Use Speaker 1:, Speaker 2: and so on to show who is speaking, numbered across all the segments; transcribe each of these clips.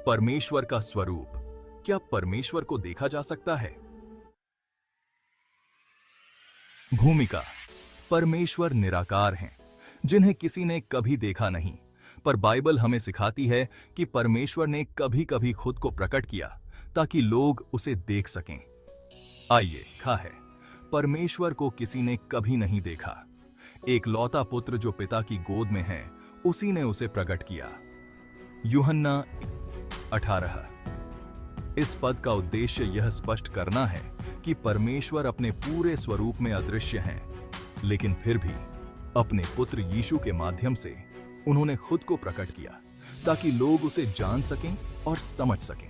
Speaker 1: परमेश्वर का स्वरूप। क्या परमेश्वर को देखा जा सकता है? भूमिका। परमेश्वर निराकार हैं, जिन्हें किसी ने कभी देखा नहीं, पर बाइबल हमें सिखाती है कि परमेश्वर ने कभी कभी खुद को प्रकट किया ताकि लोग उसे देख सकें। आइए लिखा है, परमेश्वर को किसी ने कभी नहीं देखा, एक लौता पुत्र जो पिता की गोद में है, उसी ने उसे प्रकट किया। यूहन्ना 18। इस पद का उद्देश्य यह स्पष्ट करना है कि परमेश्वर अपने पूरे स्वरूप में अदृश्य हैं, लेकिन फिर भी अपने पुत्र यीशु के माध्यम से उन्होंने खुद को प्रकट किया ताकि लोग उसे जान सकें और समझ सकें।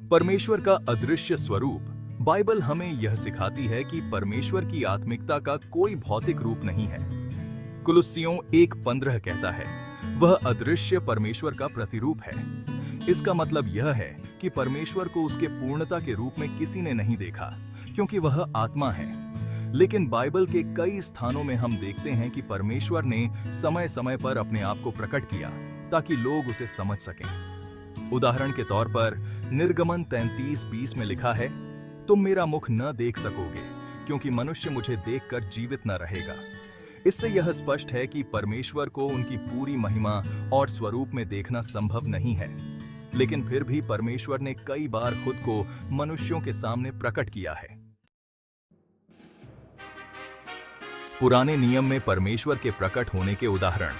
Speaker 1: परमेश्वर का अदृश्य स्वरूप। बाइबल हमें यह सिखाती है कि परमेश्वर की आत्मिकता का कोई भौतिक रूप नहीं है। कुलुस्सियों 1:15 कहता है, वह अदृश्य परमेश्वर का प्रतिरूप है। इसका मतलब यह है कि परमेश्वर को उसके पूर्णता के रूप में किसी ने नहीं देखा, क्योंकि वह आत्मा है। लेकिन बाइबल के कई स्थानों में हम देखते हैं कि परमेश्वर ने समय समय पर अपने आप को प्रकट किया ताकि लोग उसे समझ सकें। उदाहरण के तौर पर निर्गमन 33:20 में लिखा है, तुम मेरा मुख न देख सकोगे, क्योंकि मनुष्य मुझे देखकर जीवित न रहेगा। इससे यह स्पष्ट है कि परमेश्वर को उनकी पूरी महिमा और स्वरूप में देखना संभव नहीं है, लेकिन फिर भी परमेश्वर ने कई बार खुद को मनुष्यों के सामने प्रकट किया है। पुराने नियम में परमेश्वर के प्रकट होने के उदाहरण।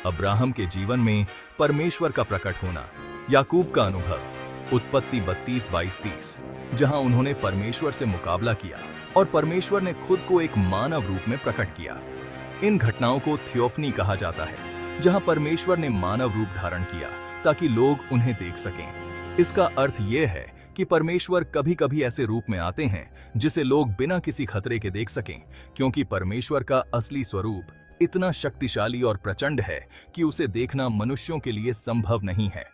Speaker 1: अब्राहम के जीवन में परमेश्वर का प्रकट होना। याकूब का अनुभव, उत्पत्ति 32:22-30, जहां उन्होंने परमेश्वर से मुकाबला किया और परमेश्वर ने खुद को एक मानव रूप में प्रकट किया। इन घटनाओं को थियोफनी कहा जाता है, जहां परमेश्वर ने मानव रूप धारण किया ताकि लोग उन्हें देख सकें। इसका अर्थ यह है कि परमेश्वर कभी कभी ऐसे रूप में आते हैं जिसे लोग बिना किसी खतरे के देख सकें, क्योंकि परमेश्वर का असली स्वरूप इतना शक्तिशाली और प्रचंड है कि उसे देखना मनुष्यों के लिए संभव नहीं है।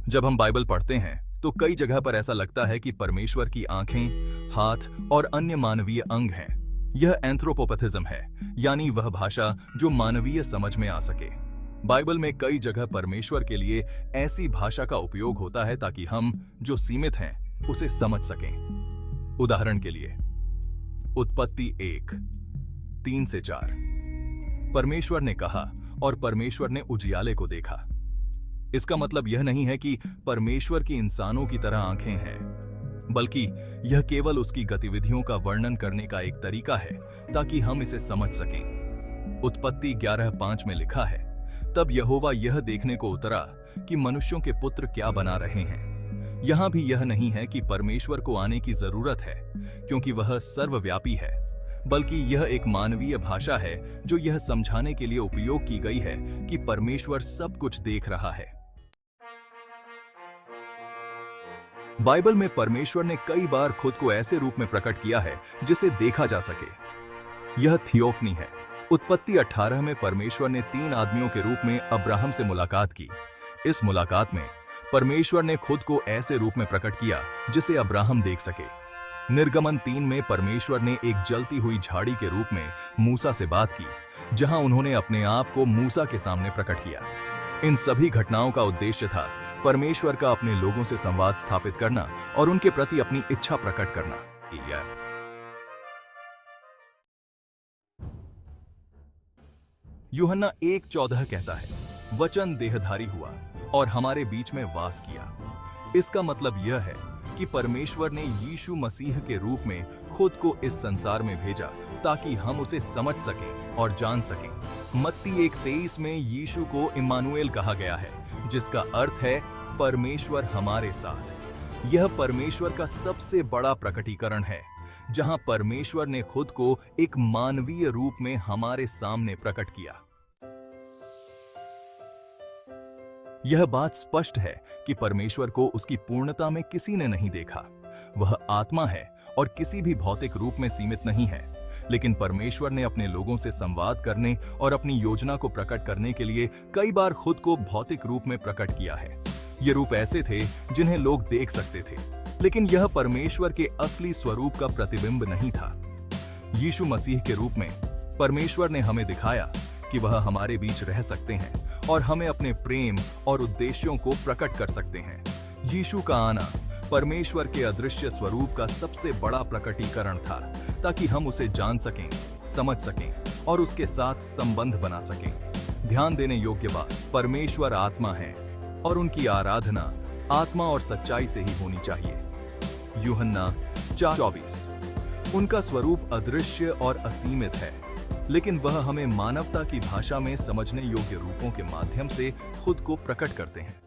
Speaker 1: जब हम बाइबल पढ़ते हैं तो कई जगह पर ऐसा लगता है कि परमेश्वर की आंखें, हाथ और अन्य मानवीय अंग हैं। यह एंथ्रोपोपैथिज्म है, यानी वह भाषा जो मानवीय समझ में आ सके। बाइबल में कई जगह परमेश्वर के लिए ऐसी भाषा का उपयोग होता है ताकि हम जो सीमित हैं उसे समझ सकें। उदाहरण के लिए उत्पत्ति 1:3-4, परमेश्वर ने कहा और परमेश्वर ने उजियाले को देखा। इसका मतलब यह नहीं है कि परमेश्वर की इंसानों की तरह आंखें हैं, बल्कि यह केवल उसकी गतिविधियों का वर्णन करने का एक तरीका है ताकि हम इसे समझ सकें। उत्पत्ति 11:5 में लिखा है, तब यहोवा यह देखने को उतरा कि मनुष्यों के पुत्र क्या बना रहे हैं। यहां भी यह नहीं है कि परमेश्वर को आने की जरूरत है, क्योंकि वह सर्वव्यापी है, बल्कि यह एक मानवीय भाषा है जो यह समझाने के लिए उपयोग की गई है कि परमेश्वर सब कुछ देख रहा है। बाइबल में परमेश्वर ने कई बार खुद को ऐसे रूप में प्रकट किया है जिसे देखा जा सके। यह थियोफनी है। उत्पत्ति 18 में परमेश्वर ने 3 आदमियों के रूप में अब्राहम से मुलाकात की। इस मुलाकात में परमेश्वर ने खुद को ऐसे रूप में प्रकट किया जिसे अब्राहम देख सके। निर्गमन 3 में परमेश्वर ने एक जलती हुई झाड़ी के रूप में मूसा से बात की, जहां उन्होंने अपने आप को मूसा के सामने प्रकट किया। इन सभी घटनाओं का उद्देश्य था परमेश्वर का अपने लोगों से संवाद स्थापित करना और उनके प्रति अपनी इच्छा प्रकट करना। यूहन्ना 1:14 कहता है, वचन देहधारी हुआ और हमारे बीच में वास किया। इसका मतलब यह है कि परमेश्वर ने यीशु मसीह के रूप में खुद को इस संसार में भेजा ताकि हम उसे समझ सकें और जान सकें। मत्ती 1:23 में यीशु को इम्मानुएल कहा गया है, जिसका अर्थ है परमेश्वर हमारे साथ। यह परमेश्वर का सबसे बड़ा प्रकटीकरण है, जहां परमेश्वर ने खुद को एक मानवीय रूप में हमारे सामने प्रकट किया। यह बात स्पष्ट है कि परमेश्वर को उसकी पूर्णता में किसी ने नहीं देखा। वह आत्मा है और किसी भी भौतिक रूप में सीमित नहीं है, लेकिन परमेश्वर ने अपने लोगों से संवाद करने और अपनी योजना को प्रकट करने के लिए कई बार खुद को भौतिक रूप में प्रकट किया है। ये रूप ऐसे थे जिन्हें लोग देख सकते थे, लेकिन यह परमेश्वर के असली स्वरूप का प्रतिबिंब नहीं था। यीशु मसीह के रूप में परमेश्वर ने हमें दिखाया कि वह हमारे बीच रह सकते हैं और हमें अपने प्रेम और उद्देश्यों को प्रकट कर सकते हैं। यीशु का आना परमेश्वर के अदृश्य स्वरूप का सबसे बड़ा प्रकटीकरण था, ताकि हम उसे जान सकें, समझ सकें और उसके साथ संबंध बना सकें। ध्यान देने योग्य बात, परमेश्वर आत्मा है और उनकी आराधना आत्मा और सच्चाई से ही होनी चाहिए। यूहन्ना 4:24। उनका स्वरूप अदृश्य और असीमित है, लेकिन वह हमें मानवता की भाषा में समझने योग्य रूपों के माध्यम से खुद को प्रकट करते हैं।